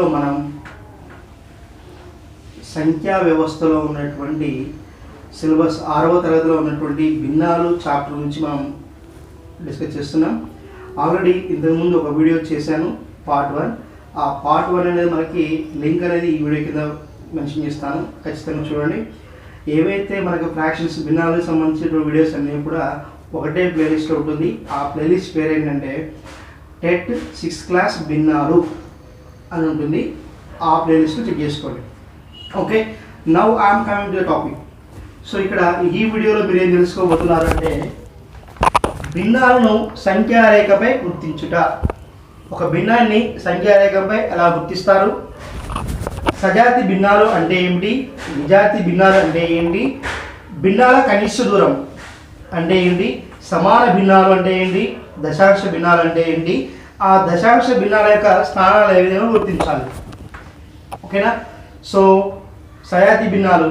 వీడియోలో మనం సంఖ్యా వ్యవస్థలో ఉన్నటువంటి సిలబస్ 6వ తరగతిలో ఉన్నటువంటి భిన్నాలు చాప్టర్ నుంచి మనం డిస్కస్ చేస్తున్నాం. ఆల్రెడీ ఇంతకుముందు ఒక వీడియో చేశాను, పార్ట్ 1. ఆ పార్ట్ 1 అనేది మనకి లింక్ అనేది ఈ వీడియో కింద మెన్షన్ చేస్తాను, ఖచ్చితంగా చూడండి. ఏవైతే మనకు ఫ్రాక్షన్స్ భిన్నాలకు సంబంధించిన వీడియోస్ అన్నీ కూడా ఒకటే ప్లేలిస్ట్లో ఉంటుంది. ఆ ప్లేలిస్ట్ పేరు ఏంటంటే టెట్ 6th క్లాస్ భిన్నాలు అని ఉంటుంది. ఆ ప్లేలిస్ట్లో చెక్ చేసుకోండి. Okay, now I'm coming to the topic. So ఇక్కడ ఈ వీడియోలో మీరు ఏం తెలుసుకోబోతున్నారంటే భిన్నాలను సంఖ్యారేఖపై గుర్తించుట. ఒక భిన్నాన్ని సంఖ్యారేఖపై ఎలా గుర్తిస్తారు, సజాతి భిన్నాలు అంటే ఏమిటి, విజాతి భిన్నాలు అంటే ఏంటి, భిన్నాల కనిష్ట దూరం అంటే ఏంటి, సమాన భిన్నాలు అంటే ఏంటి, దశాంశ భిన్నాలు అంటే ఏంటి, ఆ దశాంశ భిన్నాల యొక్క స్థానాలు ఏ విధంగా గుర్తించాలి. ఓకేనా. సో సజాతి భిన్నాలు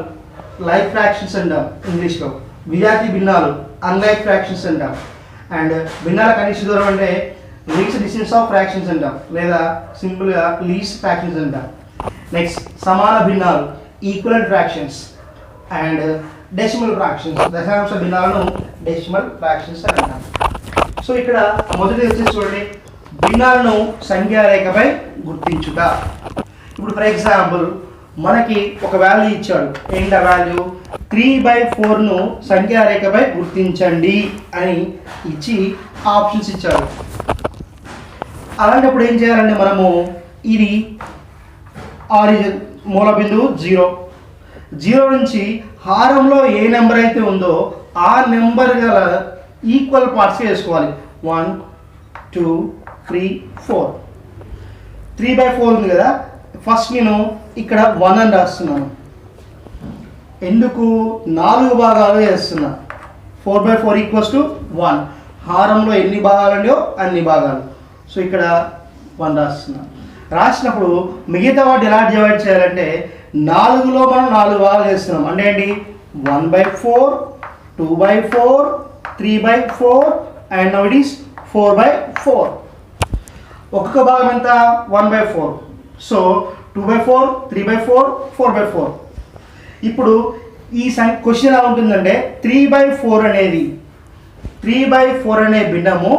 లైక్ ఫ్రాక్షన్స్ అంటాం ఇంగ్లీష్లో, విజాతి భిన్నాలు అన్లైక్ ఫ్రాక్షన్స్ అంటాం, అండ్ భిన్నాల కనిష్ట దూరం అంటే లీస్ట్ డిస్టెన్స్ ఆఫ్ ఫ్రాక్షన్స్ అంటాం, లేదా సింపుల్గా లీస్ట్ ఫ్రాక్షన్స్ అంటాం. నెక్స్ట్ సమాన భిన్నాలు equivalent fractions, and decimal fractions, దశాంశ భిన్నాలను డెసిమల్ ఫ్రాక్షన్స్ అని అంటాం. సో ఇక్కడ మొదటి వచ్చేసి చూడండి, భిన్నాలను సంఖ్యారేఖపై గుర్తించుట. ఇప్పుడు ఫర్ ఎగ్జాంపుల్ మనకి ఒక వాల్యూ ఇచ్చాడు, ఏంటి ఆ వాల్యూ, 3/4ను సంఖ్యారేఖపై గుర్తించండి అని ఇచ్చి ఆప్షన్స్ ఇచ్చాడు. అలాంటప్పుడు ఏం చేయాలంటే మనము ఇది ఆరిజిన్ మూల బిందువు 0 నుంచి హారంలో ఏ నెంబర్ అయితే ఉందో ఆ నెంబర్ గల ఈక్వల్ పార్ట్స్ వేసుకోవాలి. 1 2 3 4. 3/4 ఉంది కదా, ఫస్ట్ నేను ఇక్కడ 1 అని రాస్తున్నాను. ఎందుకు 4 భాగాలు వేస్తున్నా. 4/4 = 1. హారంలో ఎన్ని భాగాలు ఉన్నాయో అన్ని భాగాలు. సో ఇక్కడ 1 రాస్తున్నా. రాసినప్పుడు మిగతా వాటి ఎలా డివైడ్ చేయాలంటే 4లో మనం 4 భాగాలు వేస్తున్నాం. అంటే ఏంటి, 1/4, 2/4, 3/4 అండ్ నౌ ఇట్ ఈస్ 4/4. ఒక్కొక్క భాగం ఎంత, 1/4. సో 2/4, 3/4, 4/4. ఇప్పుడు ఈ క్వశ్చన్ ఎలా ఉంటుందంటే 3/4 అనే భిన్నము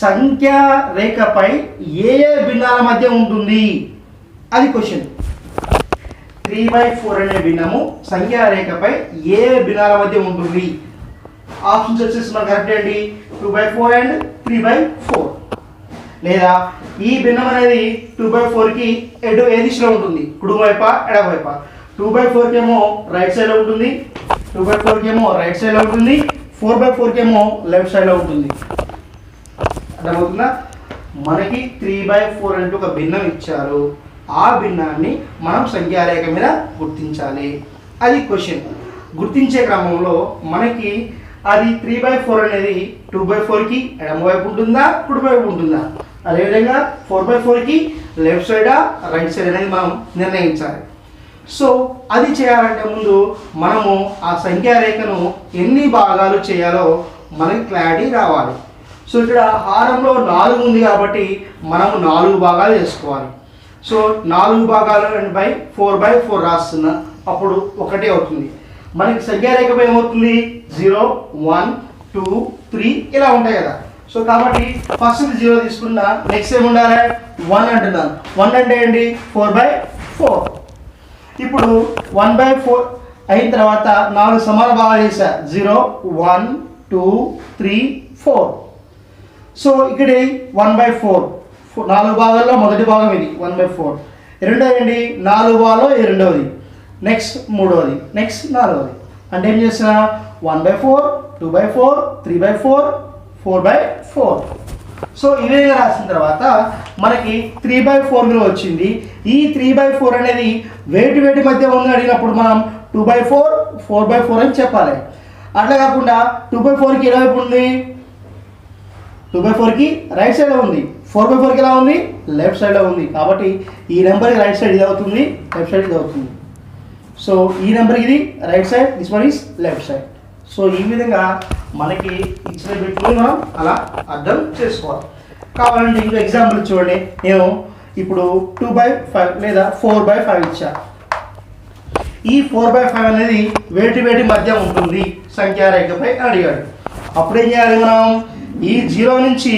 సంఖ్యా రేఖపై ఏ భిన్నాల మధ్య ఉంటుంది, అది క్వశ్చన్. 3/4 అనే భిన్నము సంఖ్యా రేఖపై ఏ భిన్నాల మధ్య ఉంటుంది. ఆప్షన్స్ వచ్చేసి మనకు కరెక్ట్ అండి, 2/4 అండ్ 3/4. లేదా ఈ భిన్నం అనేది 2/4కి ఏ దిశలో ఉంటుంది, కుడి వైపా ఎడమ వైపా. 2/4కి ఏమో రైట్ సైడ్లో ఉంటుంది, 2/4కి ఏమో రైట్ సైడ్లో ఉంటుంది, 4/4కి ఏమో లెఫ్ట్ సైడ్లో ఉంటుంది. అర్థమవుతుందా. మనకి 3/4 అంటూ ఒక భిన్నం ఇచ్చారు, ఆ భిన్నాన్ని మనం సంఖ్యారేఖ మీద గుర్తించాలి, అది క్వశ్చన్. గుర్తించే క్రమంలో మనకి అది 3/4 అనేది 2/4కి ఎడమవైపు ఉంటుందా కుడివైపు ఉంటుందా, అదేవిధంగా 4/4కి లెఫ్ట్ సైడా రైట్ సైడ్ అనేది మనం నిర్ణయించాలి. సో అది చేయాలంటే ముందు మనము ఆ సంఖ్యారేఖను ఎన్ని భాగాలు చేయాలో మనకి క్లారిటీ రావాలి. సో ఇక్కడ హారంలో 4 ఉంది కాబట్టి మనము 4 భాగాలు చేసుకోవాలి. సో 4 భాగాలు అండ్ 4/4 రాస్తున్నా, అప్పుడు 1 అవుతుంది. మనకి సంఖ్యారేఖపై ఏమవుతుంది, 0 1 2 3 ఇలా ఉంటాయి కదా. సో కాబట్టి ఫస్ట్ 0 తీసుకున్నా, నెక్స్ట్ ఏమి ఉండాలి, 1 అంటున్నాను. 1 అంటే ఏంటి, 4/4. ఇప్పుడు 1/4 అయిన తర్వాత 4 సమాన భాగాలు చేశా, 0 1 2 3 4. సో ఇక్కడ 1/4, 4 భాగాల్లో మొదటి భాగం ఇది 1/4. రెండోది ఏంటి, 4 భాగాల్లో రెండవది, నెక్స్ట్ మూడవది, నెక్స్ట్ నాలుగవది. అంటే ఏం చేస్తున్నా, 1/4, 2/4, 3/4, 4/4. సో ఈ విధంగా రాసిన తర్వాత మనకి 3/4 వచ్చింది. ఈ 3/4 అనేది వేటి మధ్య ఉంది అడిగినప్పుడు మనం 2/4, 4/4 అని చెప్పాలి. అట్లా కాకుండా 2/4కి ఎలా వైపు ఉంది, 2/4కి రైట్ సైడ్లో ఉంది, 4/4కి ఎలా ఉంది, లెఫ్ట్ సైడ్లో ఉంది. కాబట్టి ఈ నెంబర్కి రైట్ సైడ్ ఇది అవుతుంది, లెఫ్ట్ సైడ్ ఇది అవుతుంది. సో ఈ నెంబర్కి ఇది right side, this one is left side. So ఈ విధంగా మనకి ఇచ్చిన బిట్ని మనం అలా అర్థం చేసుకోవాలి. కావాలంటే ఇంకో ఎగ్జాంపుల్ చూడండి. నేను ఇప్పుడు 2/5 లేదా 4/5 ఇచ్చా. ఈ 4/5 అనేది వేటి మధ్య ఉంటుంది సంఖ్యారేఖపై అడిగాడు. అప్పుడు ఏం చేయాలి మనం? ఈ 0 నుంచి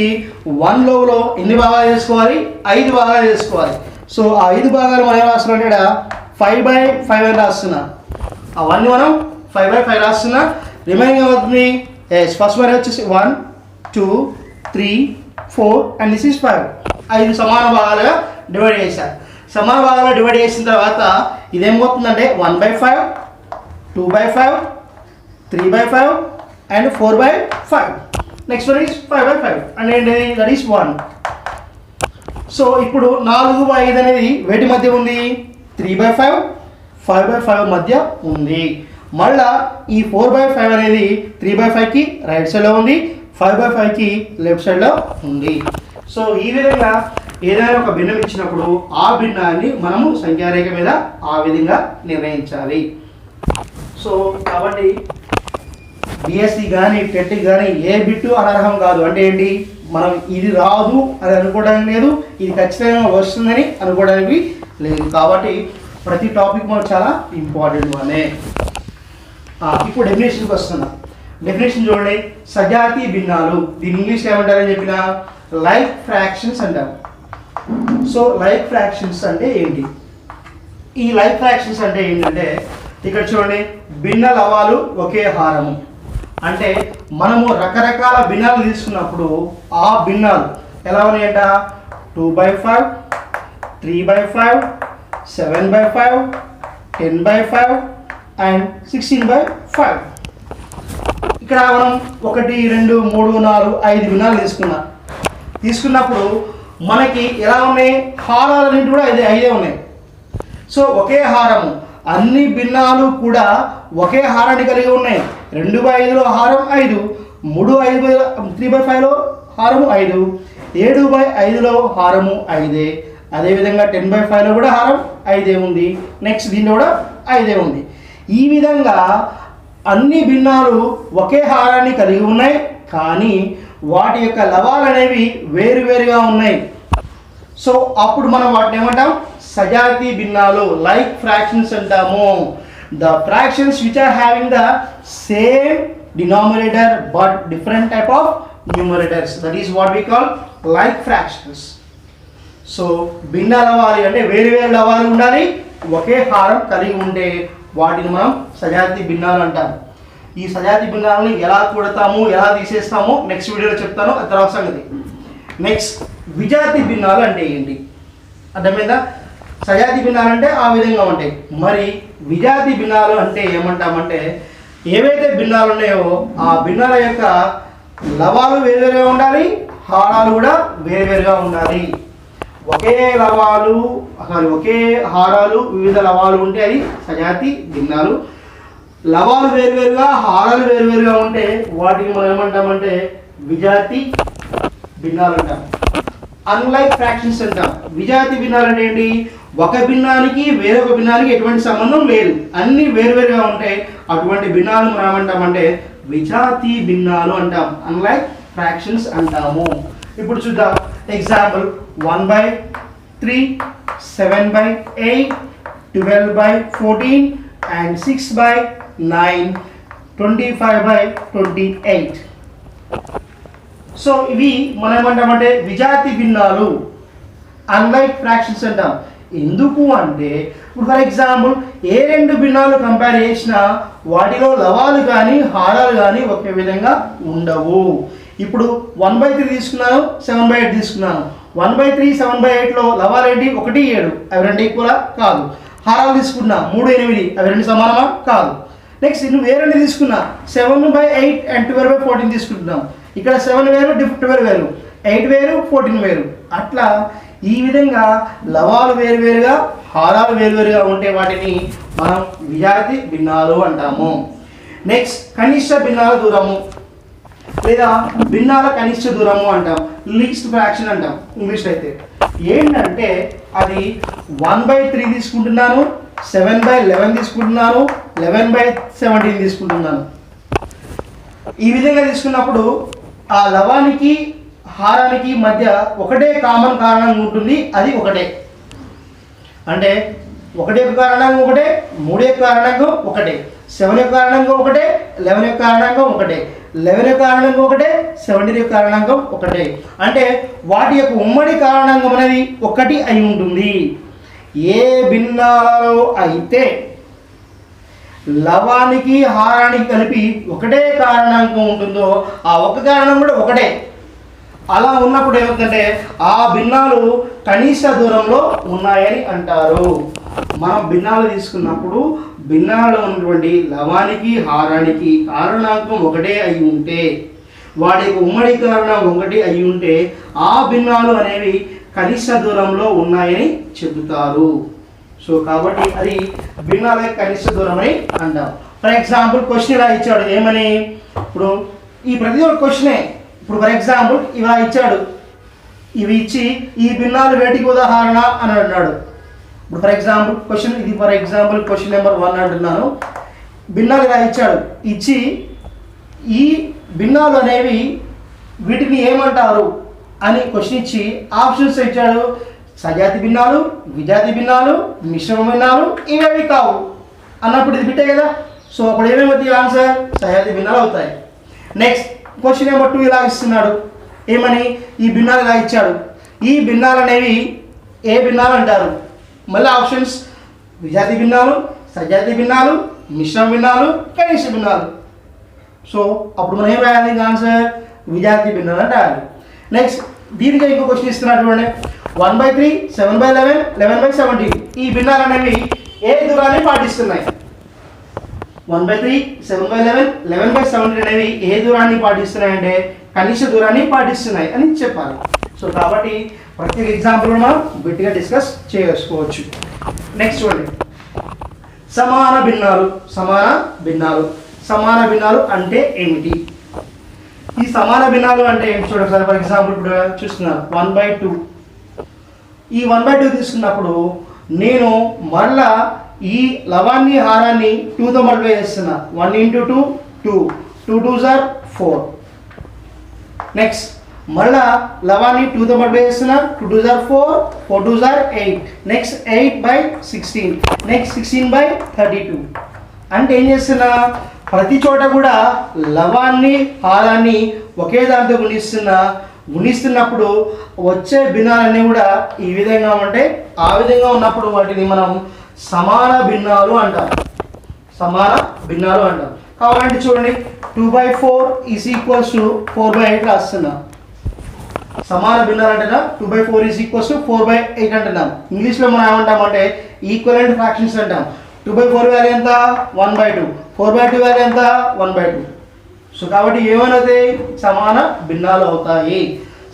1 లోలో ఎన్ని భాగాలు చేసుకోవాలి? 5 భాగాలు చేసుకోవాలి. సో ఆ 5 భాగాలు మనం ఏం రాస్తున్నాం అంటే 5/5 అని రాస్తున్నా. అవన్నీ మనం 5/5 రాస్తున్నా. రిమైనింగ్ అవుతుంది ఫస్ట్ వన్ వచ్చేసి 1 2 3 4 అండ్ దిస్ ఇస్ 5. 5 సమాన భాగాలుగా డివైడ్ చేశారు. సమాన భాగాలుగా డివైడ్ చేసిన తర్వాత ఇదేమవుతుందంటే 1/5 2/5 3/5 and 4/5. Next one is 5/5 and ఏంటి? That is 1. సో ఇప్పుడు 4/5 అనేది వేటి మధ్య ఉంది? 3/5 5/5 మధ్య ఉంది. మళ్ళా ఈ 4/5 అనేది 3/5కి రైట్ సైడ్లో ఉంది, 5/5కి లెఫ్ట్ సైడ్లో ఉంది. సో ఈ విధంగా ఏదైనా ఒక భిన్నం ఇచ్చినప్పుడు ఆ భిన్నాన్ని మనము సంఖ్యారేఖ మీద ఆ విధంగా నిర్ణయించాలి. సో కాబట్టి బిఎస్సి కానీ టెట్ కానీ ఏ బిట్టు అనర్హం కాదు. అంటే ఏంటి? మనం ఇది రాదు అని అనుకోవడానికి లేదు, ఇది ఖచ్చితంగా వస్తుందని అనుకోవడానికి లేదు. కాబట్టి ప్రతి టాపిక్ మనకు చాలా ఇంపార్టెంట్ అనే. ఇప్పుడు డెఫినేషన్కి వస్తున్నా. డెఫినేషన్ చూడండి. సజాతి భిన్నాలు, దీని ఇంగ్లీష్ ఏమంటారని చెప్పిన లైక్ ఫ్రాక్షన్స్ అంటారు. సో లైక్ ఫ్రాక్షన్స్ అంటే ఏంటి? ఈ లైక్ ఫ్రాక్షన్స్ అంటే ఏంటంటే ఇక్కడ చూడండి, భిన్న లవాలు ఒకే హారము. అంటే మనము రకరకాల భిన్నాలు తీసుకున్నప్పుడు ఆ భిన్నాలు ఎలా ఉన్నాయంట? 2/5 3/5 7/5 10/5 అండ్ 16/5. ఇక్కడ మనం 1 2 3 4 5 భిన్నాలు తీసుకున్నప్పుడు మనకి ఎలా ఉన్నాయి? హారాలన్నింటి కూడా 5 ఉన్నాయి. సో ఒకే హారము, అన్ని భిన్నాలు కూడా ఒకే హారాన్ని కలిగి ఉన్నాయి. 2/5లో హారం 5, 3/5లో హారము 5, 7/5లో హారము 5. అదేవిధంగా 10/5లో కూడా హారం 5 ఉంది. నెక్స్ట్ దీనిలో కూడా 5 ఉంది. ఈ విధంగా అన్ని భిన్నాలు ఒకే హారాన్ని కలిగి ఉన్నాయి, కానీ వాటి యొక్క లవాలు అనేవి వేరువేరుగా ఉన్నాయి. సో అప్పుడు మనం వాటిని ఏమంటాం? సజాతి భిన్నాలు, లైక్ ఫ్రాక్షన్స్ అంటాము. The fractions which are having the same denominator but different type of numerators, that is what we call like fractions. So భిన్న లవాలు అంటే వేరు లవాలు ఉండాలి, ఒకే హారం కలిగి ఉంటే వాటిని మనం సజాతి భిన్నాలు అంటాం. ఈ సజాతి భిన్నాలను ఎలా కూడతాము, ఎలా తీసేస్తామో నెక్స్ట్ వీడియోలో చెప్తాను, అది తర్వాత సంగతి. నెక్స్ట్ విజాతి భిన్నాలు అంటే ఏంటి? అర్థమైందా? సజాతి భిన్నాలు అంటే ఆ విధంగా ఉంటాయి. మరి విజాతి భిన్నాలు అంటే ఏమంటామంటే ఏవైతే భిన్నాలు ఉన్నాయో ఆ భిన్నాల యొక్క లవాలు వేరువేరుగా ఉండాలి, హారాలు కూడా వేరువేరుగా ఉండాలి. ఒకే లవాలు ఒకే హారాలు వివిధ లవాలు ఉంటే అది సజాతి భిన్నాలు. లవాలు వేరువేరుగా హారాలు వేరువేరుగా ఉంటే వాటిని మనం ఏమంటామంటే విజాతి భిన్నాలు అంటాం. అన్లైక్ ఫ్రాక్షన్స్ అంటాం. విజాతి భిన్నాలు అంటే ఏంటి? ఒక భిన్నానికి వేరొక భిన్నానికి ఎటువంటి సంబంధం లేదు, అన్ని వేరువేరుగా ఉంటాయి. అటువంటి భిన్నాలు మనం ఏమంటామంటే విజాతి భిన్నాలు అంటాం, అన్లైక్ ఫ్రాక్షన్స్ అంటాము. ఇప్పుడు చూద్దాం ఎగ్జాంపుల్. 1/3 7/8 12/14 and 6/9 25/28. సో ఇవి మనం ఏమంటామంటే విజాతి భిన్నాలు, అన్లైక్ ఫ్రాక్షన్స్ అంటాం. ఎందుకు అంటే ఇప్పుడు ఫర్ ఎగ్జాంపుల్ ఏ రెండు భిన్నాలు కంపేర్ చేసినా వాటిలో లవాలు కానీ హారాలు కానీ ఒకే విధంగా ఉండవు. ఇప్పుడు 1/3 తీసుకున్నాను, 7/8 తీసుకున్నాను. 1/3 7/8లో లవాలు ఏంటి? 1 7, అవి రెండు ఈక్వలా? కాదు. హారాలు తీసుకున్నా 3 8, అవి రెండు సమానమా? కాదు. నెక్స్ట్ నువ్వు వేరే తీసుకున్నా 7/8 అండ్ 12/14 తీసుకుంటున్నాం. ఇక్కడ 7 వేరు 12 వేరు, 8 వేరు 14 వేరు. అట్లా ఈ విధంగా లవాలు వేరువేరుగా హారాలు వేరువేరుగా ఉంటే వాటిని మనం విజాతి భిన్నాలు అంటాము. నెక్స్ట్ కనిష్ట భిన్నాల దూరము లేదా భిన్నాల కనిష్ట దూరము అంటాం, లీస్ట్ ఫ్రాక్షన్ అంటాం ఇంగ్లీష్లో. అయితే ఏంటంటే అది 1/3 తీసుకుంటున్నాను, 7/11 తీసుకుంటున్నాను, 11/17 తీసుకుంటున్నాను. ఈ విధంగా తీసుకున్నప్పుడు ఆ లవానికి హారానికి మధ్య ఒకటే కామన్ కారణం ఉంటుంది, అది ఒకటే. అంటే 1 యొక్క కారణాంగం ఒకటే, 3 యొక్క కారణాంగం ఒకటే, 7 యొక్క కారణాంగం ఒకటే, 11 యొక్క కారణాంగం ఒకటే, 11 యొక్క కారణాంగం ఒకటే, 17 యొక్క కారణాంగం ఒకటే. అంటే వాటి యొక్క ఉమ్మడి కారణాంగం అనేది ఒకటి అయి ఉంటుంది. ఏ భిన్నాలలో అయితే లవానికి హారానికి కలిపి ఒకటే కారణాంకం ఉంటుందో ఆ ఒక కారణం కూడా ఒకటే. అలా ఉన్నప్పుడు ఏమవుతుందంటే ఆ భిన్నాలు కనీస దూరంలో ఉన్నాయని అంటారు. మనం భిన్నాలు తీసుకున్నప్పుడు భిన్నాలలో ఉన్నటువంటి లవానికి హారానికి కారణాంకం ఒకటే అయి ఉంటే, వాటి ఉమ్మడి కారణం ఒకటి అయి ఉంటే ఆ భిన్నాలు అనేవి కనీస దూరంలో ఉన్నాయని చెబుతారు. సో కాబట్టి అది భిన్నాల కనీస దూరం అని అంటాం. ఫర్ ఎగ్జాంపుల్ క్వశ్చన్ ఇలా ఇచ్చాడు, ఏమని? ఇప్పుడు ఈ ప్రతి ఒక్క క్వశ్చనే. ఇప్పుడు ఫర్ ఎగ్జాంపుల్ ఇలా ఇచ్చాడు, ఇవి ఇచ్చి ఈ భిన్నాలు వేటికి ఉదాహరణ అని అన్నాడు. ఇప్పుడు ఫర్ ఎగ్జాంపుల్ క్వశ్చన్ ఇది, ఫర్ ఎగ్జాంపుల్ క్వశ్చన్ నెంబర్ 1 అంటున్నాను. భిన్నాలు ఇలా ఇచ్చాడు, ఇచ్చి ఈ భిన్నాలు అనేవి వీటిని ఏమంటారు అని క్వశ్చన్ ఇచ్చి ఆప్షన్స్ ఇచ్చాడు. సజాతి భిన్నాలు, విజాతి భిన్నాలు, మిశ్రమ భిన్నాలు, ఇవేవి కావు అన్నప్పుడు ఇది బిట్టే కదా. సో అప్పుడు ఏమేమవుతాయి? ఆన్సర్ సజాతి భిన్నాలు అవుతాయి. నెక్స్ట్ క్వశ్చన్ నెంబర్ 2 ఇలా ఇస్తున్నాడు, ఏమని? ఈ భిన్నాలు ఇలా ఇచ్చాడు, ఈ భిన్నాలు అనేవి ఏ భిన్నాలు అంటారు? మళ్ళీ ఆప్షన్స్ విజాతి భిన్నాలు, సజాతి భిన్నాలు, మిశ్రమ భిన్నాలు, కనిష్ట భిన్నాలు. సో అప్పుడు మనం ఏం రాయాలి? ఆన్సర్ విజాతి భిన్నాలు అని రాయాలి. నెక్స్ట్ దీనికి ఇంకో క్వశ్చన్ ఇస్తున్నాడు చూడండి, 1/3, 7/11, 11/17 ఈ భిన్నాలు అనేవి ఏ దూరాన్ని పాటిస్తున్నాయి? 1/3, 7/11, 11/17 అనేవి ఏ దూరాన్ని పాటిస్తున్నాయి అంటే కనిష్ట దూరాన్ని పాటిస్తున్నాయి అని చెప్పాలి. సో కాబట్టి ప్రతి ఎగ్జాంపుల్ మనం గట్టిగా డిస్కస్ చేసుకోవచ్చు. నెక్స్ట్ చూడండి, సమాన భిన్నాలు. సమాన భిన్నాలు అంటే ఏమిటి? ఈ సమాన భిన్నాలు అంటే ఏంటి చూడండి సార్. ఫర్ ఎగ్జాంపుల్ ఇప్పుడు చూస్తున్నారు 1/2. ఈ 1/2 తీసుకున్నప్పుడు నేను మళ్ళా ఈ లవాన్ని హారాన్ని 2తో మల్టిప్లై చేస్తున్నా. 1 × 2 2, 2 2s are 4. నెక్స్ట్ మళ్ళా లవాన్ని 2తో మల్టిప్లై చేస్తున్నా. 2 2s are 4, 4 2s are 8. Next 8/16, next 16/32. అంటే ఏం చేస్తున్నా? ప్రతి చోట కూడా లవాన్ని హారాన్ని ఒకే దాంతో గుణిస్తున్నప్పుడు వచ్చే భిన్నాలన్నీ కూడా ఈ విధంగా ఉంటాయి. ఆ విధంగా ఉన్నప్పుడు వాటిని మనం సమాన భిన్నాలు అంటాం. కావాలంటే చూడండి, 2/4 = 4/8 రాస్తున్నా. సమాన భిన్నాలు అంటున్నా 2/4 = 4/8 అంటున్నాం. ఇంగ్లీష్లో మనం ఏమంటామంటే ఈక్వలెంట్ ఫ్రాక్షన్స్ అంటాం. 2/4 వాల్యూ ఎంత? 1/2. 4/2 వాల్యూ ఎంత? 1/2. సో కాబట్టి ఏమవుతాయి? సమాన భిన్నాలు అవుతాయి.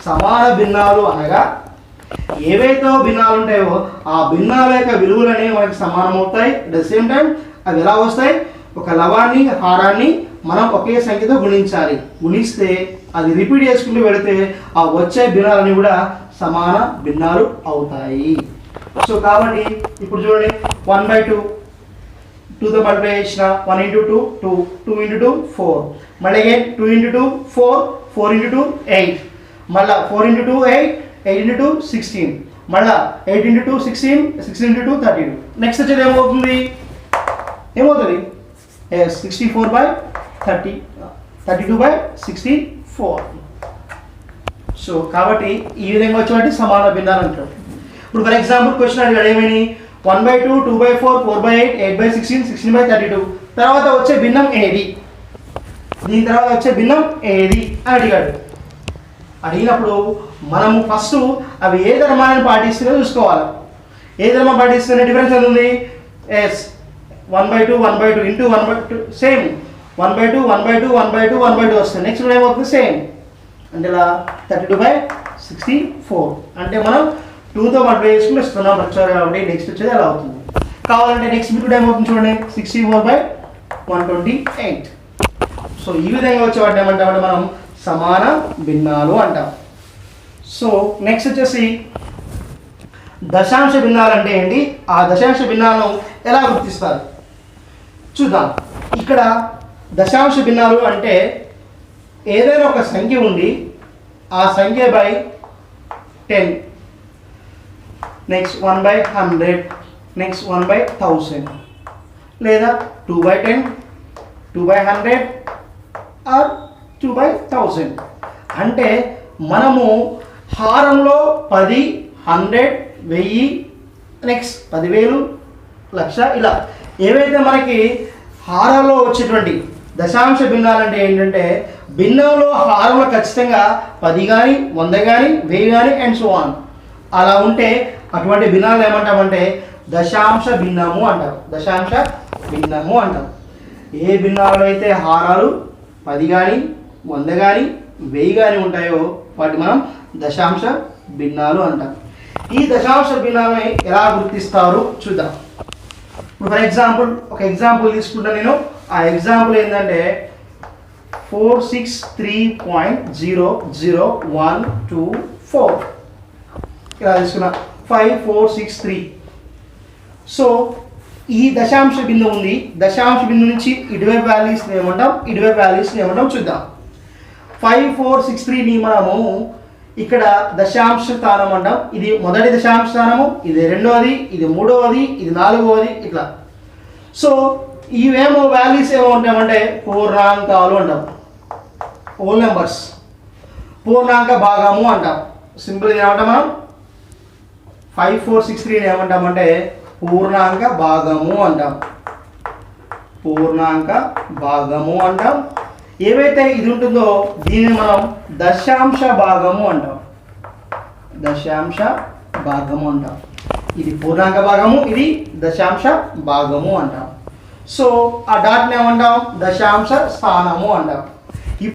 సమాన భిన్నాలు అనగా ఏవైతే భిన్నాలు ఉంటాయో ఆ భిన్నాల యొక్క విలువలు అనేవి మనకి సమానం అవుతాయి. అట్ ద సేమ్ టైం అవి ఎలా వస్తాయి? ఒక లవాన్ని హారాన్ని మనం ఒకే సంఖ్యతో గుణించాలి. గుణిస్తే అది రిపీట్ చేసుకుంటూ వెళితే ఆ వచ్చే భిన్నాలన్నీ కూడా సమాన భిన్నాలు అవుతాయి. సో కాబట్టి ఇప్పుడు చూడండి, 1/2 2తో మల్టిప్లై చేసిన. 1 × 2 2, 2 × 2 4, మళ్ళీ అగైన్ 2 × 2 4, 4 × 2 8, మళ్ళీ 4 × 2 8, 8 × 2 16, మళ్ళీ 8 × 2 16, 16 × 2 32. నెక్స్ట్ వచ్చేది ఏమవుతుంది? 64/30, 32/64. సో కాబట్టి ఈ విధంగా వచ్చేవాటి సమాన భిన్నాలు అంటారు. ఇప్పుడు ఫర్ ఎగ్జాంపుల్ క్వశ్చన్ అడిగాడు, ఏమని? 1/2, 2/4, 4/8, 8/16, 16/32. తర్వాత వచ్చే భిన్నం ఏది? దీని తర్వాత వచ్చే భిన్నం ఏది అని అడిగాడు. అడిగినప్పుడు మనము ఫస్ట్ అవి ఏ ధర్మాన్ని పాటిస్తుందో చూసుకోవాలి. ఏ ధర్మం పాటిస్తుందో డిఫరెన్స్ ఎంత ఉంది? ఎస్ 1/2 1/2 ఇంటూ 1/2 సేమ్ 1/2 1/2 1/2 1/2 వస్తుంది. నెక్స్ట్ ఏమవుతుంది? సేమ్ అంటే ఇలా 32/64. అంటే మనం 2తో మల్టిప్లై చేసుకుని ఇస్తున్నాం వచ్చారు కాబట్టి నెక్స్ట్ వచ్చేది ఎలా అవుతుంది. కావాలంటే నెక్స్ట్ బిట్ ఏమవుతుంది చూడండి, 64/128. సో ఈ విధంగా వచ్చేవాటి ఏమంటామంటే మనం సమాన భిన్నాలు అంటాం. సో నెక్స్ట్ వచ్చేసి దశాంశ భిన్నాలు అంటే ఏంటి? ఆ దశాంశ భిన్నాలను ఎలా గుర్తిస్తారు చూద్దాం. ఇక్కడ దశాంశ భిన్నాలు అంటే ఏదైనా ఒక సంఖ్య ఉండి ఆ సంఖ్య బై 10, నెక్స్ట్ 1/100, నెక్స్ట్ 1/1000, లేదా 2/10, 2/100 ఆర్ 2/1000. అంటే మనము హారంలో 10, 100, 1000, నెక్స్ట్ 10,000, 1,00,000 ఇలా ఏవైతే మనకి హారాల్లో వచ్చేటువంటి దశాంశ భిన్నాలంటే ఏంటంటే భిన్నంలో హారంలో ఖచ్చితంగా 10 కానీ 100 కానీ 1000 కానీ అండ్ సో ఆన్ అలా ఉంటే అటువంటి భిన్నాలు ఏమంటామంటే దశాంశ భిన్నము అంటారు. దశాంశ భిన్నము అంటారు. ఏ భిన్నాలలో అయితే హారాలు 10 కానీ 100 కానీ 1000 కానీ ఉంటాయో వాటి మనం దశాంశ భిన్నాలు అంటాం. ఈ దశాంశ భిన్నాలని ఎలా గుర్తిస్తారు చూద్దాం. ఇప్పుడు ఫర్ ఎగ్జాంపుల్ ఒక ఎగ్జాంపుల్ తీసుకుంటా నేను. ఆ ఎగ్జాంపుల్ ఏంటంటే 463.00124 ఇలా తీసుకున్నా 5463. సో ఈ దశాంశ బిందు ఉంది. దశాంశ బిందు నుంచి ఇటువైపు వాల్యూస్ని ఏమంటాం, ఇటువైపు వాల్యూస్ని ఏమంటాం చూద్దాం. 5463ని మనము ఇక్కడ దశాంశ స్థానం అంటాం. ఇది మొదటి దశాంశ స్థానము, ఇది రెండవది, ఇది మూడవది, ఇది నాలుగవది ఇట్లా. సో ఇవేమో వాల్యూస్ ఏమో ఉంటామంటే పూర్ణాంకాలు అంటాం. హోల్ నెంబర్స్, పూర్ణాంక భాగము అంటాం. సింపుల్ ఏమంటాం మనం 5463ని ఏమంటామంటే పూర్ణాంక భాగము అంటాం. పూర్ణాంక భాగము అంటాం. ఏవైతే ఇది ఉంటుందో దీనిని మనం దశాంశ భాగము అంటాం. దశాంశ భాగము అంటాం. ఇది పూర్ణాంక భాగము, ఇది దశాంశ భాగము అంటాం. సో ఆ డాట్ని ఏమంటాం దశాంశ స్థానము అంటాం.